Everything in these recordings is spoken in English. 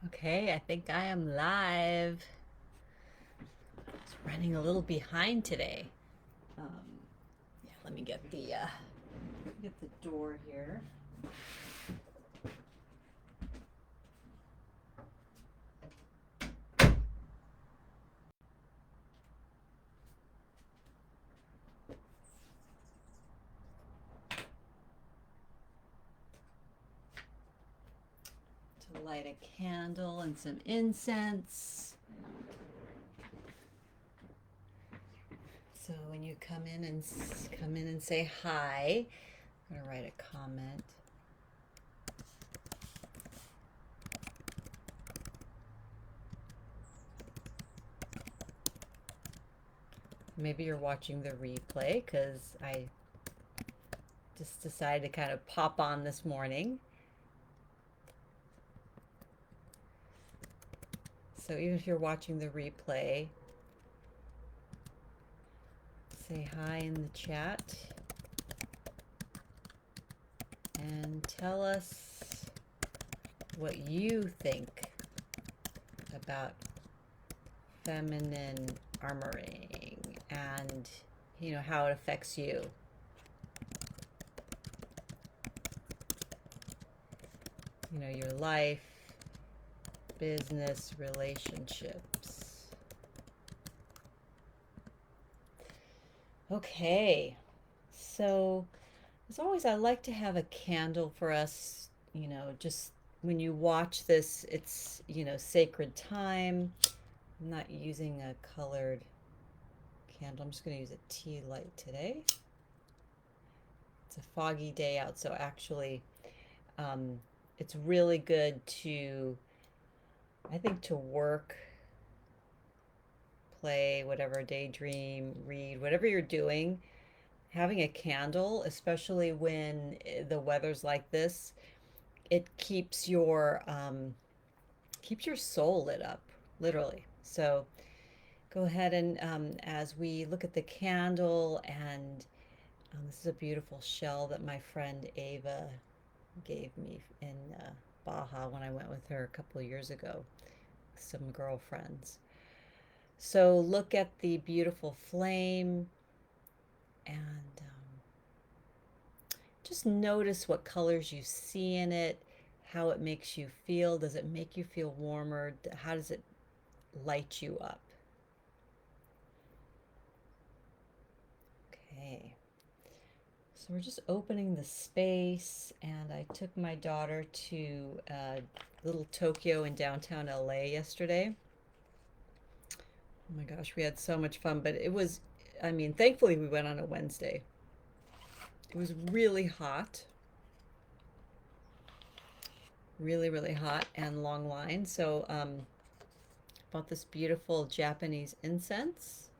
Okay, I think I am live. It's running a little behind today. Yeah, let me get the door here. To light a candle and some incense. So when you come in and say hi, I'm gonna write a comment. Maybe you're watching the replay because I just decided to kind of pop on this morning. So even if you're watching the replay, say hi in the chat and tell us what you think about feminine armoring and how it affects you. Your life, business, relationships. Okay, so as always, I like to have a candle for us, just when you watch this, it's, sacred time. I'm not using a colored candle. I'm just going to use a tea light today. It's a foggy day out, so actually it's really good to, I think, to work, play, whatever, daydream, read, whatever you're doing. Having a candle, especially when the weather's like this, it keeps your soul lit up, literally. So go ahead and as we look at the candle, and this is a beautiful shell that my friend Ava gave me in Baja when I went with her a couple of years ago, some girlfriends. So look at the beautiful flame and just notice what colors you see in it, how it makes you feel. Does it make you feel warmer? How does it light you up? Okay. So we're just opening the space, and I took my daughter to little Tokyo in downtown LA yesterday. Oh my gosh, we had so much fun, but thankfully we went on a Wednesday. It was really hot, really, really hot and long line. So, bought this beautiful Japanese incense,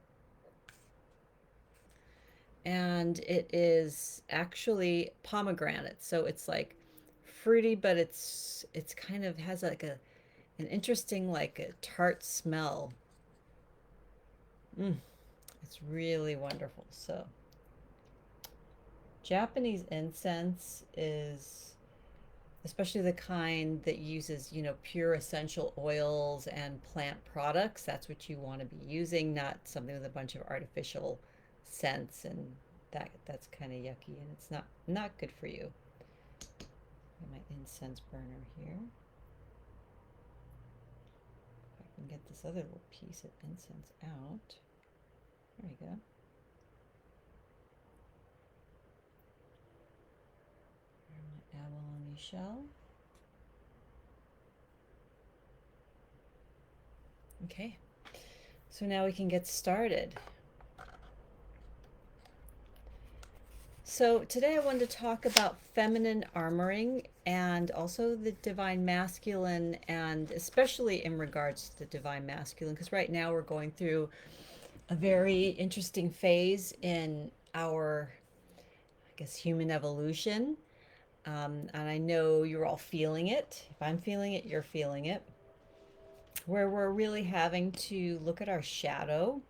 and it is actually pomegranate. So it's like fruity, but it's kind of has like an interesting, like a tart smell. Mm, it's really wonderful. So Japanese incense is, especially the kind that uses, pure essential oils and plant products. That's what you want to be using, not something with a bunch of artificial scents, and that's kind of yucky, and it's not good for you. Got my incense burner here. If I can get this other little piece of incense out. There we go. My abalone shell. Okay, so now we can get started. So today I wanted to talk about feminine armoring and also the divine masculine, and especially in regards to the divine masculine, because right now we're going through a very interesting phase in our, I guess, human evolution. And I know you're all feeling it. If I'm feeling it, you're feeling it. Where we're really having to look at our shadow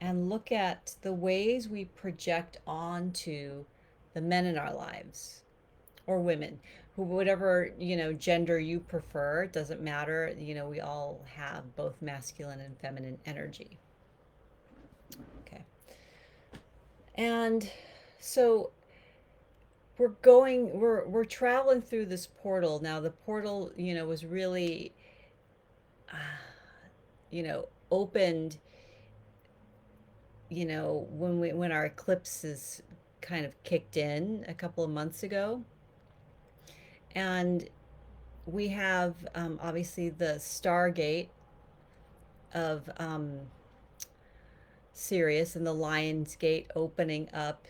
and look at the ways we project onto the men in our lives, or women, who, whatever, gender you prefer, it doesn't matter. We all have both masculine and feminine energy. Okay. And so we're traveling through this portal. Now the portal, was really opened, when our eclipses kind of kicked in a couple of months ago. And we have, obviously, the Stargate of Sirius and the Lion's Gate opening up.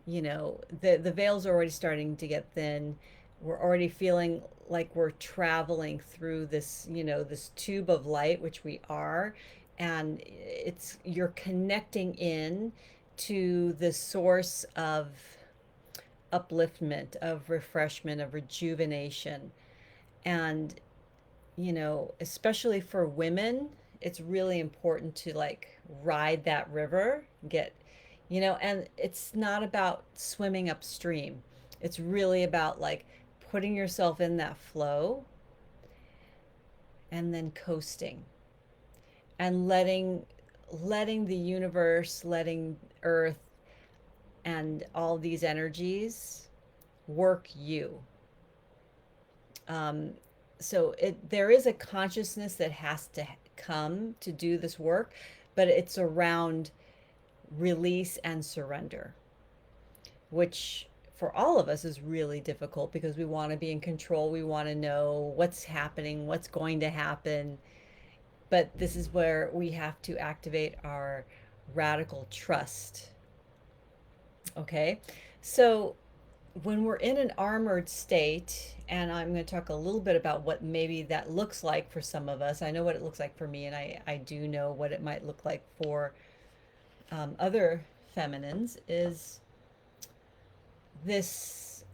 The veil's already starting to get thin. We're already feeling like we're traveling through this, this tube of light, which we are. And you're connecting in to the source of upliftment, of refreshment, of rejuvenation. And, especially for women, it's really important to like ride that river, and it's not about swimming upstream. It's really about like putting yourself in that flow and then coasting and letting the universe, letting earth and all these energies work you. Um, so there is a consciousness that has to come to do this work, but it's around release and surrender, which for all of us is really difficult because we want to be in control. We want to know what's happening, what's going to happen. But this is where we have to activate our radical trust. Okay? So when we're in an armored state, and I'm going to talk a little bit about what maybe that looks like for some of us. I know what it looks like for me, and I do know what it might look like for other feminines, is this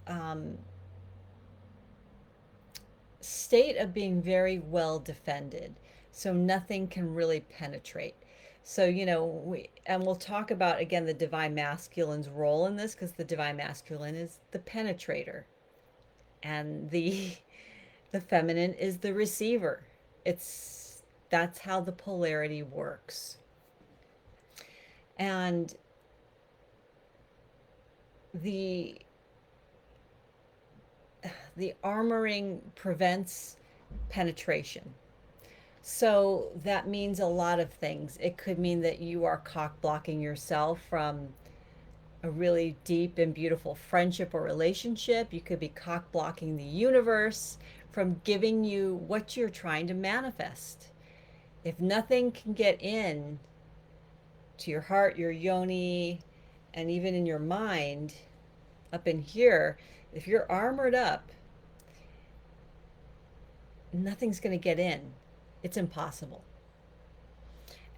state of being very well defended. So nothing can really penetrate. So, we'll talk about again the divine masculine's role in this, because the divine masculine is the penetrator and the feminine is the receiver. That's how the polarity works. And the armoring prevents penetration. So that means a lot of things. It could mean that you are cock blocking yourself from a really deep and beautiful friendship or relationship. You could be cock blocking the universe from giving you what you're trying to manifest. If nothing can get in to your heart, your yoni, and even in your mind, up in here, if you're armored up, nothing's going to get in. It's impossible.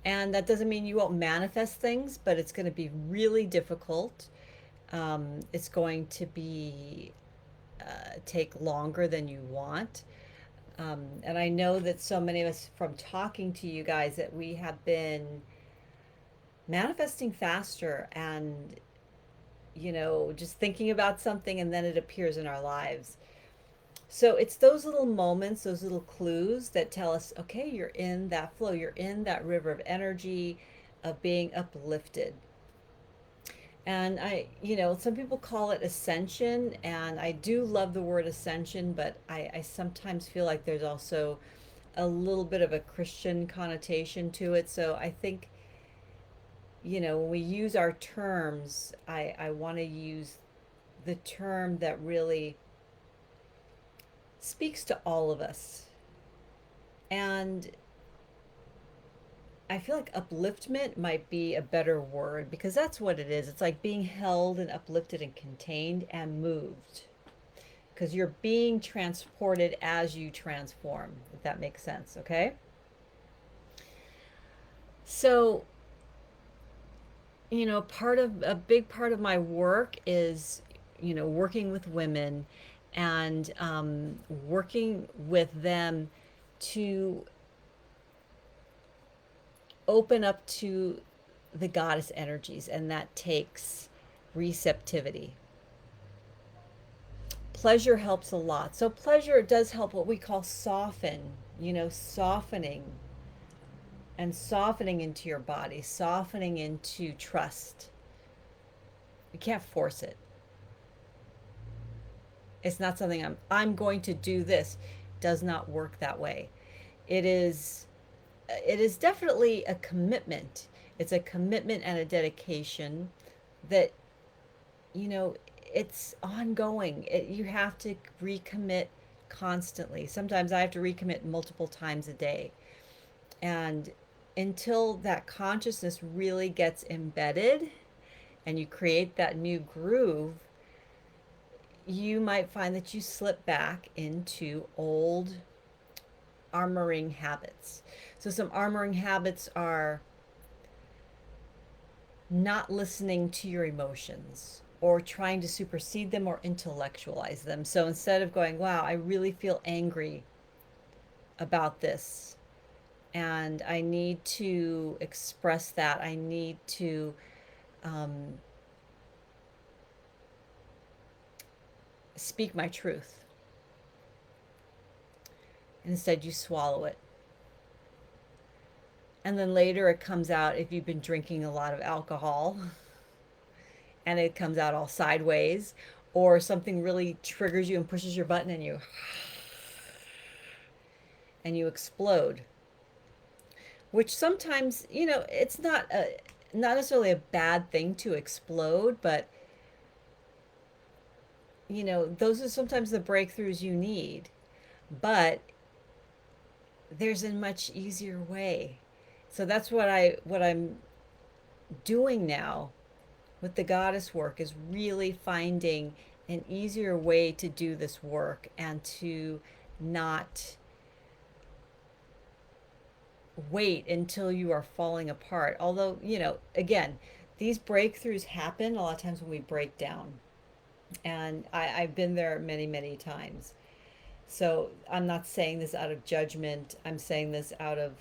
And that doesn't mean you won't manifest things, but it's going to be really difficult. It's going to be take longer than you want. And I know that so many of us, from talking to you guys, that we have been manifesting faster and, just thinking about something and then it appears in our lives. So it's those little moments, those little clues that tell us, okay, you're in that flow, you're in that river of energy, of being uplifted. And some people call it ascension, and I do love the word ascension, but I sometimes feel like there's also a little bit of a Christian connotation to it. So I think, when we use our terms, I want to use the term that really speaks to all of us. And I feel like upliftment might be a better word, because that's what it is. It's like being held and uplifted and contained and moved, because you're being transported as you transform, if that makes sense. Okay. So, a big part of my work is, working with women and working with them to open up to the goddess energies, and that takes receptivity. Pleasure helps a lot. So pleasure does help what we call soften, softening and softening into your body, softening into trust. You can't force it. It's not something I'm going to do this. Does not work that way. It is it is definitely a commitment. It's a commitment and a dedication that you know it's ongoing. You have to recommit constantly. Sometimes I have to recommit multiple times a day. And until that consciousness really gets embedded and you create that new groove, you might find that you slip back into old armoring habits. So, some armoring habits are not listening to your emotions or trying to supersede them or intellectualize them. So, instead of going, wow, I really feel angry about this and I need to express that, I need to um, speak my truth. Instead, you swallow it. And then later it comes out if you've been drinking a lot of alcohol and it comes out all sideways, or something really triggers you and pushes your button and you explode. Which sometimes, it's not necessarily a bad thing to explode, but those are sometimes the breakthroughs you need. But there's a much easier way. So that's what I'm doing now with the goddess work, is really finding an easier way to do this work and to not wait until you are falling apart. Although, again, these breakthroughs happen a lot of times when we break down. And I've been there many, many times. So I'm not saying this out of judgment. I'm saying this out of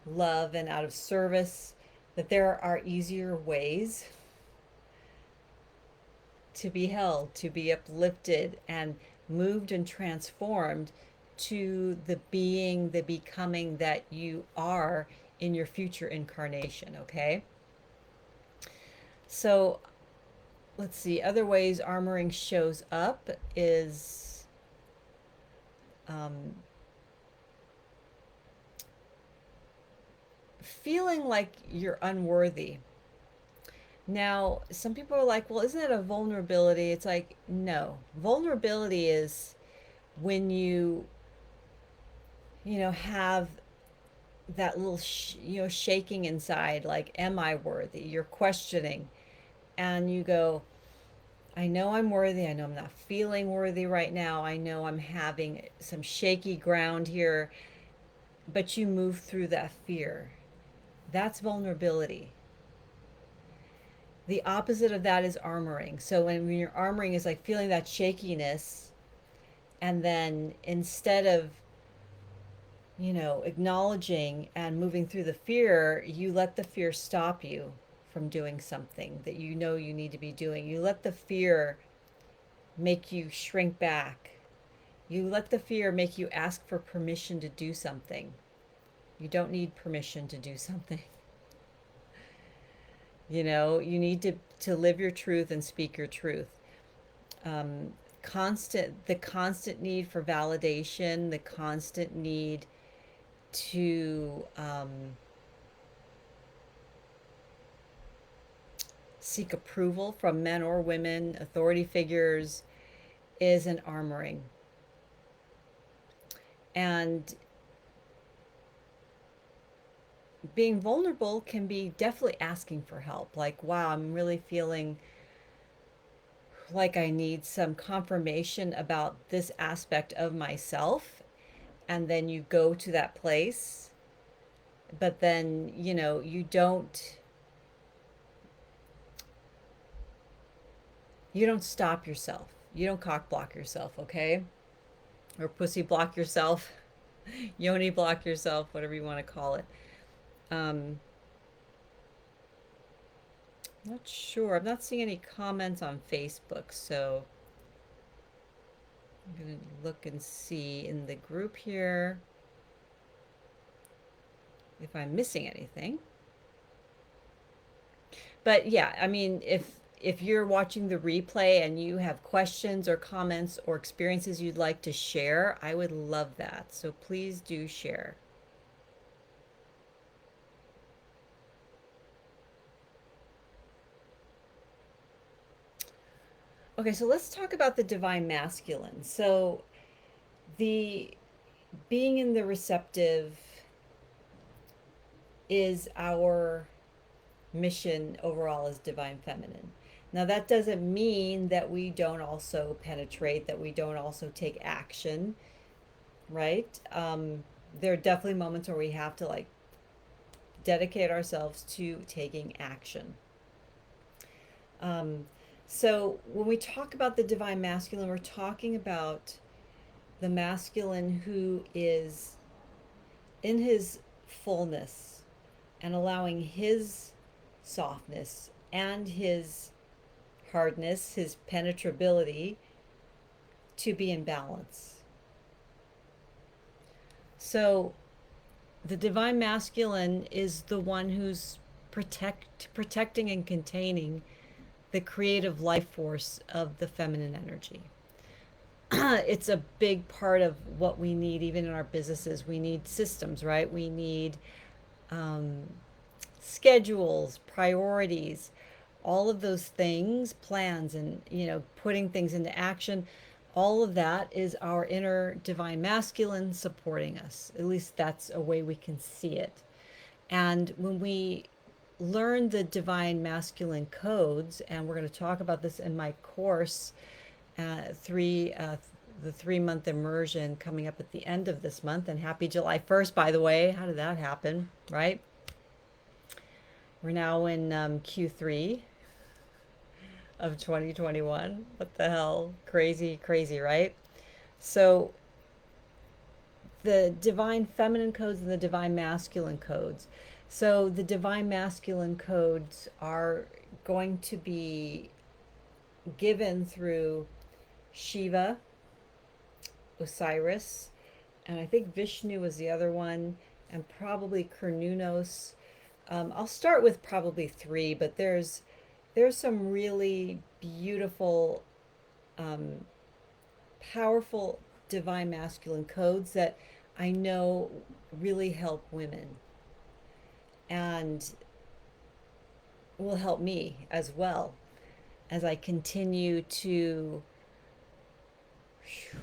love and out of service, that there are easier ways to be held, to be uplifted and moved and transformed to the being, the becoming that you are in your future incarnation, okay? So let's see, other ways armoring shows up is feeling like you're unworthy. Now, some people are like, well, isn't it a vulnerability? It's like, no. Vulnerability is when have that little, shaking inside, like, am I worthy? You're questioning. And you go, I know I'm worthy. I know I'm not feeling worthy right now. I know I'm having some shaky ground here. But you move through that fear. That's vulnerability. The opposite of that is armoring. So when you're armoring is like feeling that shakiness, and then instead of acknowledging and moving through the fear, you let the fear stop you from doing something that you need to be doing. You let the fear make you shrink back. You let the fear make you ask for permission to do something. You don't need permission to do something. You need to live your truth and speak your truth. Um, the constant need for validation, the constant need to seek approval from men or women, authority figures, is an armoring. And being vulnerable can be definitely asking for help. Like, wow, I'm really feeling like I need some confirmation about this aspect of myself. And then you go to that place, but then, you don't stop yourself. You don't cock block yourself, okay? Or pussy block yourself, yoni block yourself, whatever you want to call it. Um, Not sure. I'm not seeing any comments on Facebook, so I'm going to look and see in the group here if I'm missing anything. But yeah, I mean, if you're watching the replay and you have questions or comments or experiences you'd like to share, I would love that. So please do share. Okay, so let's talk about the divine masculine. So the being in the receptive is our mission overall as divine feminine. Now, that doesn't mean that we don't also penetrate, that we don't also take action, right? There are definitely moments where we have to like dedicate ourselves to taking action. Um, so, when we talk about the divine masculine, we're talking about the masculine who is in his fullness and allowing his softness and his hardness, his penetrability to be in balance. So the divine masculine is the one who's protecting and containing the creative life force of the feminine energy. It's a big part of what we need even in our businesses. We need systems, right? We need um, schedules, priorities, all of those things, plans, and putting things into action. All of that is our inner divine masculine supporting us. At least that's a way we can see it. And when we learn the divine masculine codes, and we're going to talk about this in my course, the 3 month immersion coming up at the end of this month. And happy July 1st, by the way. How did that happen, right? We're now in Q3 of 2021. What the hell? Crazy, crazy, right? So, the divine feminine codes and the divine masculine codes. So, the divine masculine codes are going to be given through Shiva, Osiris, and I think Vishnu was the other one, and probably Kernunos. I'll start with probably three, but there's some really beautiful, um, powerful divine masculine codes that I know really help women and will help me as well as I continue to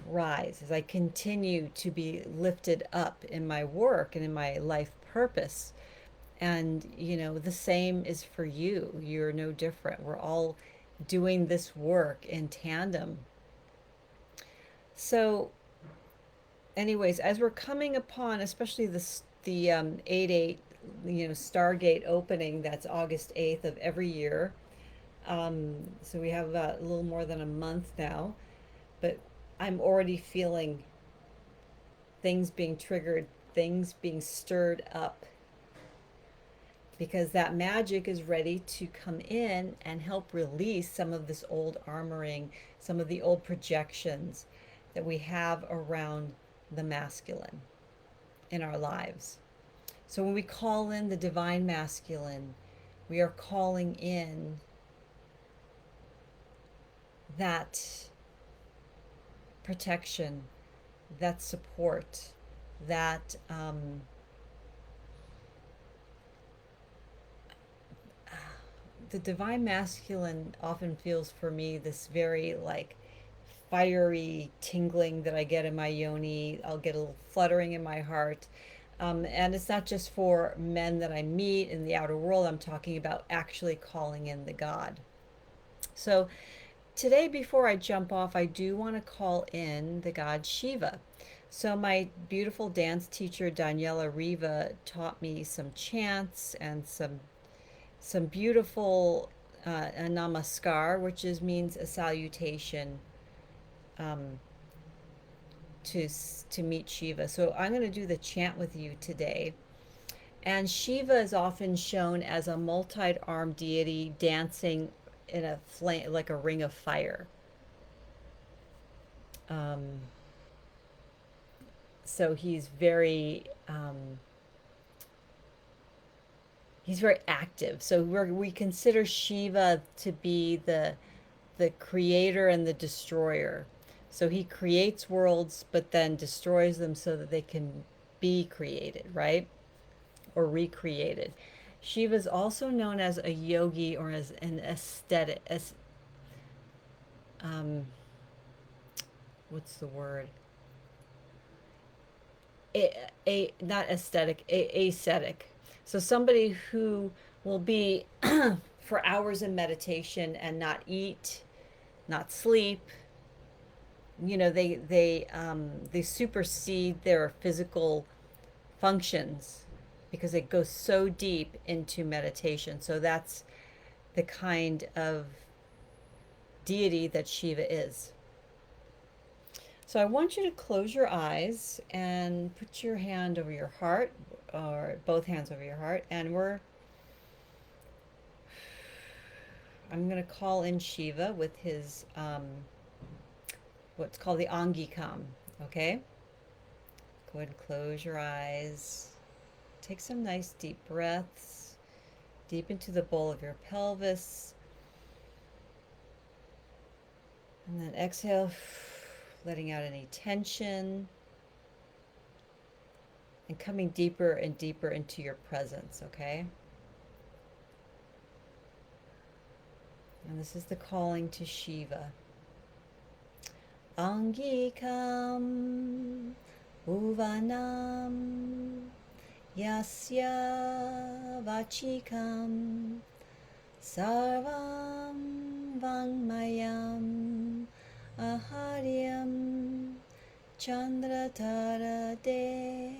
rise, as I continue to be lifted up in my work and in my life purpose. And, the same is for you. You're no different. We're all doing this work in tandem. So, anyways, as we're coming upon, especially the 8/8, Stargate opening, that's August 8th of every year. So we have about a little more than a month now, but I'm already feeling things being triggered, things being stirred up, because that magic is ready to come in and help release some of this old armoring, some of the old projections that we have around the masculine in our lives. So when we call in the divine masculine, we are calling in that protection, that support, that the divine masculine often feels for me this very like fiery tingling that I get in my yoni. I'll get a little fluttering in my heart. And it's not just for men that I meet in the outer world. I'm talking about actually calling in the God. So today, before I jump off, I do want to call in the god Shiva. So my beautiful dance teacher Daniela Riva taught me some chants and some beautiful a namaskar, which means a salutation, um, to meet Shiva. So I'm going to do the chant with you today. And Shiva is often shown as a multi-armed deity dancing in a flame, like a ring of fire. Um, so he's very active. So we consider Shiva to be the creator and the destroyer. So he creates worlds, but then destroys them so that they can be created, right? Or recreated. Shiva is also known as a yogi or as an aesthetic, as um, what's the word? Not aesthetic, ascetic. So somebody who will be for hours in meditation and not eat, not sleep. They supersede their physical functions because it goes so deep into meditation. So that's the kind of deity that Shiva is. So I want you to close your eyes and put your hand over your heart, or both hands over your heart, and I'm going to call in Shiva with his what's called the Angikam. Okay, go ahead and close your eyes. Take some nice deep breaths deep into the bowl of your pelvis, and then exhale, letting out any tension and coming deeper and deeper into your presence. Okay. And this is the calling to Shiva. Angikam Uvanam Yasya Vachikam Sarvam Vangmayam Aharyam Chandratara De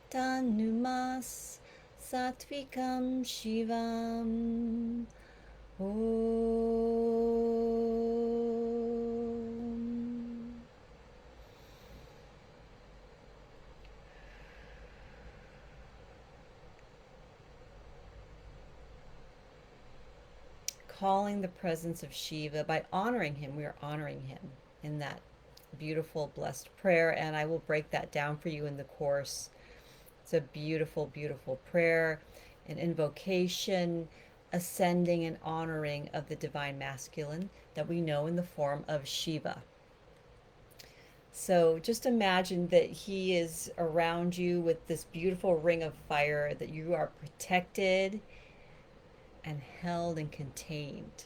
Tanumas Satvikam Shivam Om. Calling the presence of Shiva by honoring him. We are honoring him in that beautiful, blessed prayer, and I will break that down for you in the course. It's a beautiful, beautiful prayer, an invocation, ascending and honoring of the divine masculine that we know in the form of Shiva. So just imagine that he is around you with this beautiful ring of fire, that you are protected and held and contained.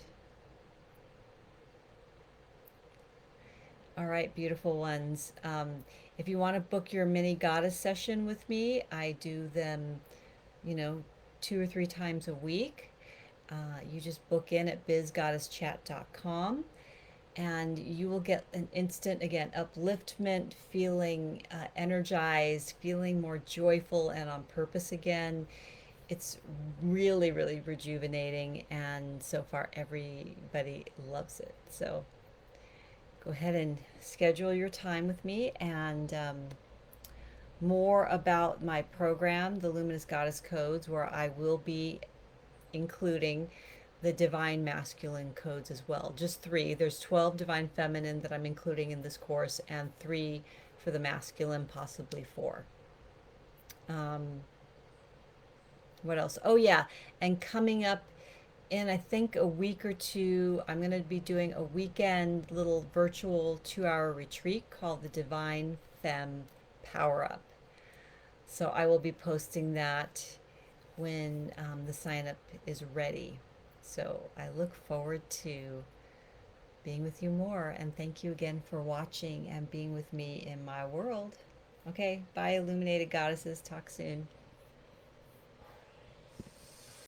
All right, beautiful ones. If you want to book your mini goddess session with me, I do them, you know, 2 or 3 times a week. You just book in at bizgoddesschat.com and you will get an instant, again, upliftment, feeling energized, feeling more joyful and on purpose again. It's really, really rejuvenating, and so far everybody loves it. So go ahead and schedule your time with me, and more about my program, the Luminous Goddess Codes, where I will be including the divine masculine codes as well. Just 3. There's 12 divine feminine that I'm including in this course, and 3 for the masculine, possibly 4. What else? Oh yeah, and coming up in I think a week or 2, I'm going to be doing a weekend little virtual 2-hour retreat called the Divine Femme Power Up. So I will be posting that when the sign up is ready. So I look forward to being with you more, and thank you again for watching and being with me in my world. Okay, bye, illuminated goddesses. Talk soon.